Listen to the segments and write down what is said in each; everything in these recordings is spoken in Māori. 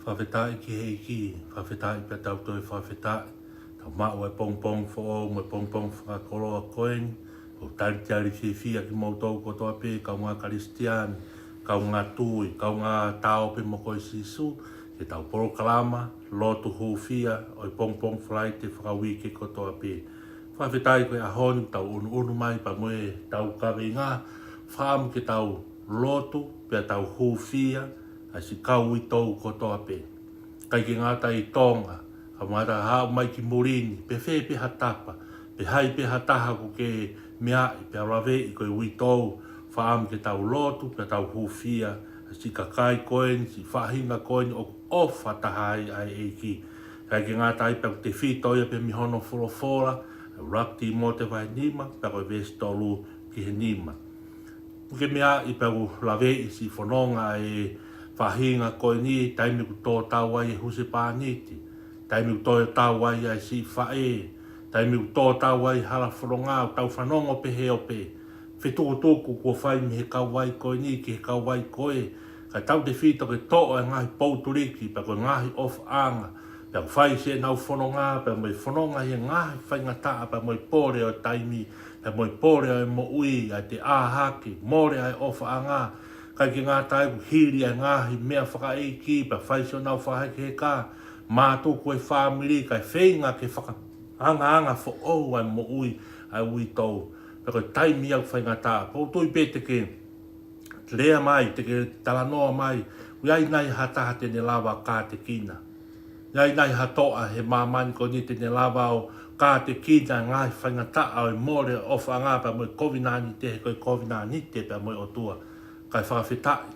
Whawhetai ki hei ki, whawhetai pe tau toi whawhetai. Tau mao e pong fo o, mo pong whakakoroa koen, o tari tiari whiwhia ki mautou kotoa pe, kau ngā karistiani, kau ngā tui, kau ngā tau pe mo koe Sisu, ke tau Polokalama Lotu Huufia, o pong whalai te Fakauike kotoa pe. Whawhetai koe ahonu tau unu mai pa moe tau Kaveinga, whaamu ke tau Lotu, pe tau Huufia, a si kau Uitou kotoa pe. Kai ki ngata i tonga, a mara hao mai ki murini, pe whee pe hatapa, pe hai pe hataha ko ke mea i pe arawe i koe Uitou, whaam ke tau Lotu, pe tau Huufia, a si kakai koen, si whahinga koen, o whataha ai e ki. Kai ki ngata i pe te whitoia pe mihono folofola, rak Timote vai nima, pe koe vestolu ki he nima. Ke mea i pe lawe i si whanonga e whahinga koe ni, taimi ku tō tau ai e huse pāniti, taimi ku tō tau ai e si whae, taimi ku tō tau ai hala whanonga, tau whanonga pe heo pe, whetoko tōku kua whai mi he kau ai koe ni, ki he kau ai koe, kai tau te whito ke tō e ngahi pouturiki, pa koe ngahi of anga, pa whai se nau whanonga, pa moi whanonga he ngahi whaingataa, pa moi pōre o taimi, pa moi pōre o e mo ui, a te āhaki, mōre ai of anga, kai ki ngā tai ku hiri ai ngāhi mea whakaeiki, pa whaisio nau whaheke he kā, mātou koe whāmiri, kai whainga ke whakahanga fo au ai mo ui, ai Uitou. Pa koe taimi au whaingata, pou pe te ke lea mai, te ke talanoa mai, iai nai hataha te ne lawa kā te kina. Iai nai hatoa he māmani ko ni te ne lawa o kā te kina ngāhi whaingata au e mōre o whanga pa moe kovinani te, he koe kovinani te pa moe o tua. Kai whawhetai.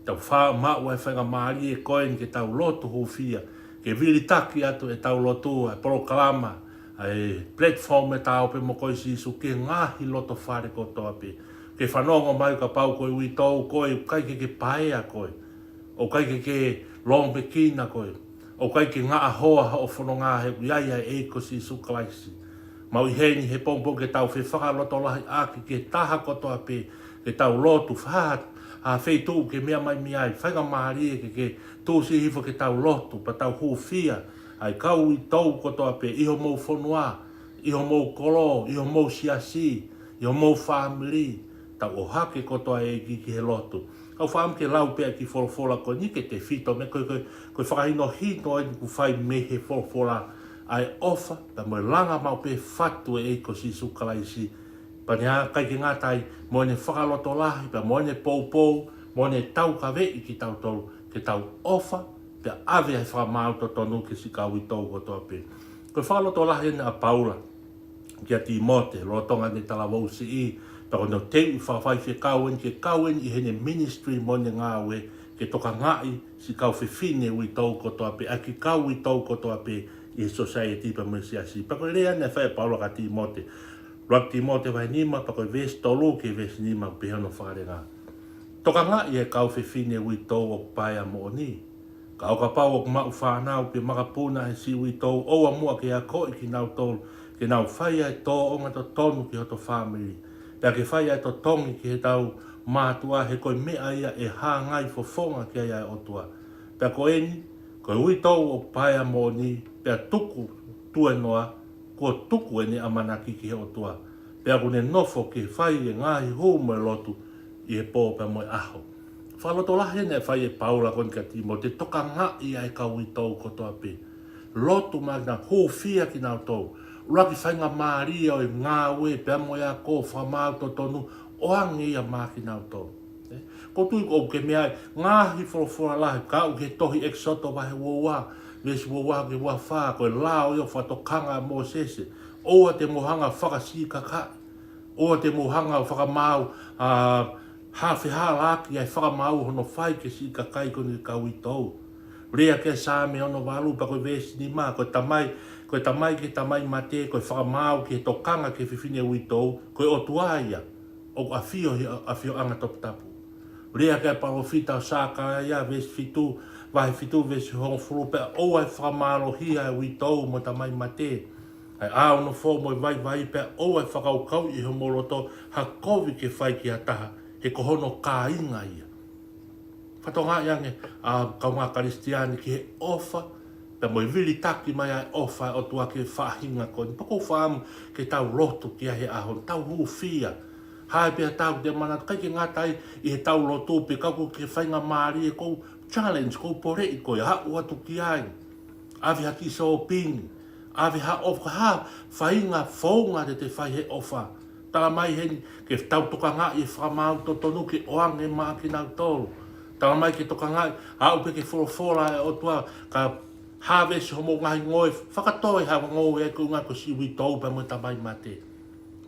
Tau wha mau e whainga maari e koen ke tau Lotu Huufia, ke vili taki atu e tau Lotu, e Polokalama, e platform e tau pe mo koe Sisu, ke ngahi loto whare kotoa pe. Ke whanonga mai ka pau koe Uitou, koe kai ke paea koe, o kai ke lompe kina koe, o kai ke ngā hoa o whanonga he iaia e ko Sisu kalaisi. Mau i heni he pongpong ke tau whewhaka loto lahi aki, ke taha kotoa pe, ke tau Lotu whaat, a wheitu ke mea mai miai, whainga maari e ke tūsi hifo ke tau Lotu, pa tau Huufia, ai kau Uitou kotoa pe, iho mou whanua, iho mou kolo, iho mou siasi, iho mou whamiri, tau o hake kotoa e ki he Lotu. Kau whaam ke lau pea ki folofola ko ni ke te whito, me koe whakahino hito e ku whai me he folofola, ai ofa, pa mo langa mau pe whatu e ko Sisu kalaisi, pa nia kai ki ngatai, mo ne whakaloto lahi, pa mo ne pou, mo ne tau kawei ki tau tolu, ke tau ofa, pe ave ai whakamauto tonu ke si kau Uitou kotoa pe. Koe whakaloto lahi ne a Paula, ki a Timote, rotonga ne talawau si i, pa kono teu whawhai whi kauen i hene ministry mo ne ngāwe, ke toka ngai si kau whiwhine Uitou kotoa pe, a ki kau Uitou kotoa pe, i society pa mo siasi. Pa koe rea ne whae Paula ka Timote, rak Timote vai nima, pa koe ves tolu ke ves nima pehano wharenga. Toka ngai e kau whiwhine Uitou o paia mo ni. Ka oka pau o mau whanau pe makapuna e si Uitou, oua mua ke a koe ki nau tolu, ke nau whaia e tō onga to tonu ki hoto family. Pea ke whaia e to tongi ki he tau mātua he koe mea ia e hāngai fofonga ki aia e otua. Pea ko eni, koe Uitou o paia mo ni, pea tuku tue noa, kua tuku ene amanaki ki he otua. Pea kune nofo ki whai e ngahi huu mo e Lotu i he pō pea mo e aho. Whaloto lahe ne whai e Paula kon ka Timote, toka ngai ai ka Uitou kotoa pe. Lotu magna Huufia ki nau tau. Raki whainga Maria o e ngāwe, pea mo ea ko whamau to tonu, o angi ia maki nau tau. Ko tui ko ke mea, ngāhi whorofora lahe, ka u ke tohi eksoto wahe wowa, vesi wowa ke wawha, koe lao yo whatokanga mo sese, oa te mohanga whakasi kakai, oa te mohanga whakamau, hawhi halaki ai whakamau hono whai ke si kakai koni ka Uitou. Rea ke sāme ono walu pa koe vesi ni mā, koe tamai ke tamai mate, koe whakamau ke tokanga ke whiwhine Uitou, koe otuaia, o afio anga topu. Rea ke parofita o sāka ia vesi fitu, wahe fitu vesi hongo furu, pe o ai whakamaro hia e Uitou mo tamai mate. Ai ao no fo mo vai pe o ai whakaukau i ho moroto, ha kovi ke whai ki ataha, he kohono ka inga ia. Whatonga iange, kaunga karistiani ki he ofa, pe moi vili taki mai ai ofa o tua ke whahinga koni. Pako whaamu ke tau lotu ki he ahon, tau huufia. Hai pia tau te mana, kai ki ngatai i he tau lotu pe kako ke whainga maari e kou challenge, kou pore i koe, ha uatu ki ai. Avi haki so pingi, avi ha ofa, ha whainga whaunga te te whai he ofa. Tala mai heni, ke tau toka ngā i whamau to tonu ke oang e maa ki nau tolu. Tala mai ke toka ngā, hau pe ke folofola e o tua, ka harvest homo ngahi ngoe, whakatoi hawa ngoe e ku ngā ko si Uitou pa mo tamai mate.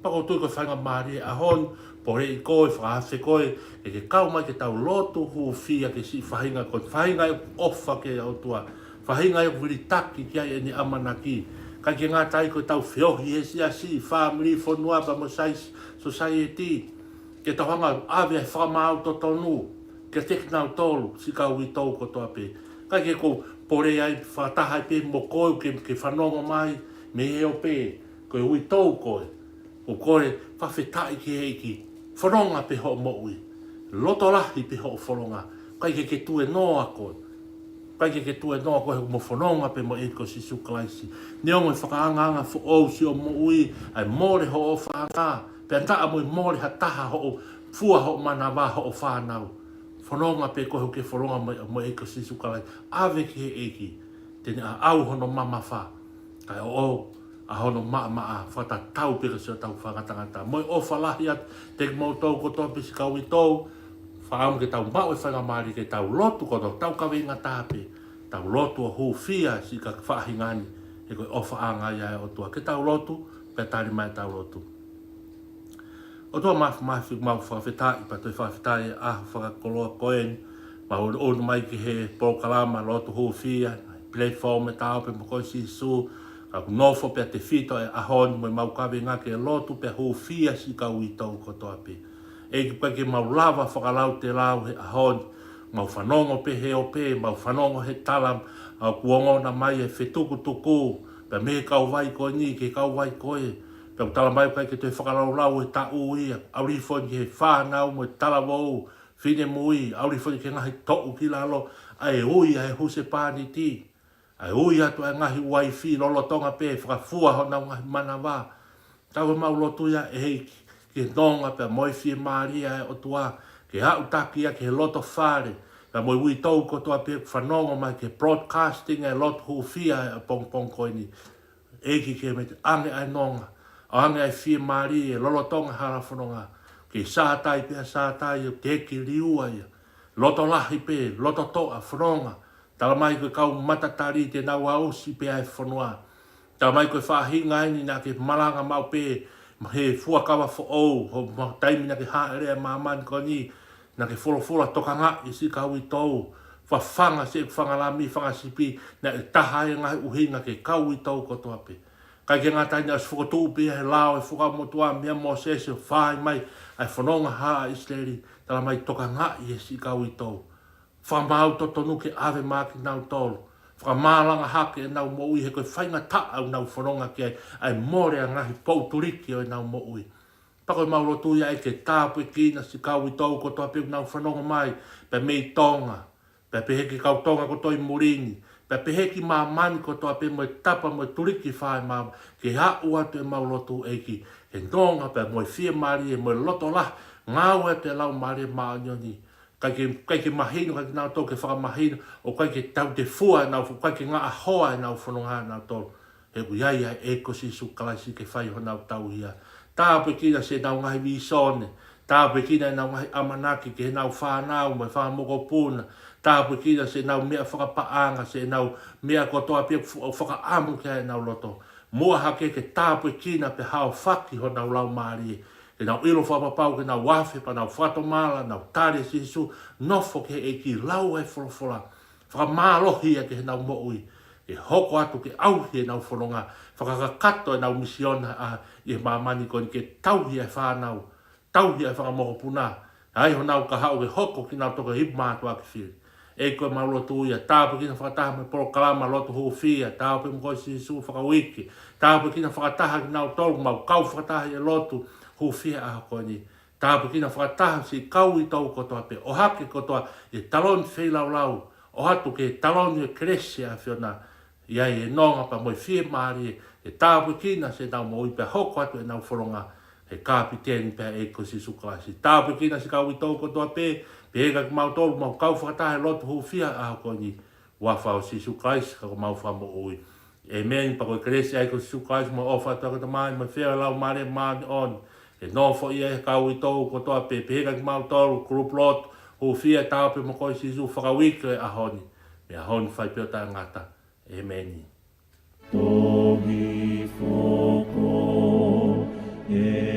Pako tui ko whainga maari e ahon, pore i koe, whakahase koe, e ke kau mai ke tau Lotu Huufia ke si whahinga koe, whahinga e ofa ke o tua, whahinga e wiritaki ki ai e ni amanaki. Kai ke ngā tai koe tau whiohi e si asi, family, whanua, pa mo society, ke tawhanga ave e whamau to tonu, ke teknau tolu, si ka Uitou ko toa pe. Kai ke ko pore ai whataha pe mo koe ke whanonga mai, me heo pe, koe Uitou koe, o koe whawhetai ki heiki, whanonga pe ho mo ui, loto lahi pe ho whanonga, kai ke tue noa koe, kai ke tue noa koe mo whanonga pe mo koe Sisu kalaisi, neongo i whakaanganga fo o si o mo ui, ai more ho o whaanga, pe antaa mo i more hataha ho o fua ho mana wā ho o whanau, whanonga pe koe ke whanonga mo koe Sisu kalaisi, ave ki he eki, tene a au hono mama wha, kai o a hono maa whata tau peka si o tau whangatangata. Moi o whalahi at te moutou kotoa pisi ka Uitou, whaamu ke tau mau e whangamari ke tau lotu kotoa, tau Kaveinga tāpe, tau Lotu Huufia si ka whaahingani, e koe ofa anga ia e o tua. Ke tau lotu, pe tari mai tau lotu. O tua mafi mau whawhetai, pa toi whawhetai a whakakoloa koen, ma onu mai ki he Polokalama Lotu Huufia, platform e tau pe mo koe Sisu, ka nofo pe te fito e ahon mo mau Kaveinga ke Lotu pe Huufia si ka Uitou kotoa pe. E ki pa ke mau lava whakalau te lau he ahon, mau whanongo pe he o pe, mau whanongo he talam, au kuongo na mai e whetuku tuku, pe me kau vai koe ni, ke kau vai koe, pe tala mai pa ke te whakalau lau e ta ui, au rifon ke he whanau mo e tala wau, fine mui, au rifon ke ngahi toku ki lalo, ai ui ai huse pāni ti. Ai ui atu e ngahi waifi lolo tonga pe, whakafua ho nau ngahi mana wā. Tau mau lotu ia e heiki, ke nonga pe moi fie maria e o tua, ke hau takia ke loto whare, pe moi Uitou kotoa pe whanonga mai ke broadcasting e Lotu Huufia e pong koini. Eiki ke me te ange ai nonga, ange ai fie maria e lolo tonga hara whanonga, ke sātai pe a sātai e te ki liua ia, loto lahi pe, loto toa whanonga, tala mai koe kau matatari te nau ausi pe ai whanua. Tala mai koe whahinga ini na ke malanga mau pe, he fuakawa fo ou, ho taimi na ke haere mamani ko ni, na ke folofola toka ngā i si ka Uitou, whawhanga se whangalami, whangasipi, na e taha e ngai uhinga ke ka Uitou kotoa pe. Kai ke ngā taini as whakotū pe he lao e whakamotua mea mo sese, whai mai, ai whanonga haa Israeli, tala mai toka ngā i si ka Uitou. Whamau to tonu ke ave maki nau tolu. Whamalanga hake e nau mo ui he koe whainga ta au nau whanonga ki ai more a ngahi pouturiki o e nau mo ui. Pako i maurotu ia e ke tāpu e kina si kau Uitou kotoa pe nau whanonga mai, pe mei tonga, pe heki kau tonga kotoa i murini, pe heki mamani kotoa pe mo e tapa mo e turiki whae mama, ke hau atu e maurotu e ki, he nonga pe mo e fie mari e mo e loto lah, ngau e te lau mari e maanyoni. Kai ke mahino, kai ke nau tau ke whakamahino, o kai ke tau te fua, kai ke ngā ahoa e nau whanonga nau tau. He kuiai ai e koe Sisu kalaisi ke whai ho nau tau hia. Tāpe kina se nau ngahi visone, tāpe kina e nau ngahi amanaki ke he nau whanau, mai whamoko puna, tāpe kina se nau mea whakapaanga, se nau mea kotoa pia whakaamu kia e nau loto. Mua hake ke tāpe kina pe hao whaki ho nau lau maari e. E nau ilo whapapau ke nau wafe pa nau whatomala, nau tare Sisu, nofo ke e ki lau e folofola. Whakamalohi e ke he nau moui. E hoko atu ke auhi e nau whanonga. Whakakakato e nau misiona a i he mamani koni ke tauhi e whanau. Tauhi e whakamokopuna. Ai ho nau ka hau ke hoko ki nau toka hip mātua ki whiri. E koe maulotu ia, tāpe kina whakataha me Polokalama Lotu Huufia, tāpe mo koe Sisu Fakauike, tāpe kina whakataha ki nau tolu, mau kau whakataha i Lotu Huufia a koe ni. tāpu kina whakataha si kau I tau kotoa pe. O hake kotoa e talon whei lau lau. O hatu ke talon e krese a whiona. Iai e nonga pa moi fie maari e tāpu kina se nau mo ipe hoko atu e nau whoronga. He kapiteni pe e koe Sisu klasi. Tāpu kina si kau I tau kotoa pe. Pe ega ki mau tolu mau kau whakataha e Lotu Huufia a hoko ni. Wafa o Sisu klasi kako mau whamo ui. E meni pa koe krese ai koe Sisu klasi mo ofa atu akata mai. Ma whea lau maare maani on. E no fo ia e kau I tau kotoa pe. Pe ega ki mau tolu group Lotu Huufia tāpe mo koe Sisu Fakauike a honi. Me a honi whai pio tā ngata. Amen. Tohi foko e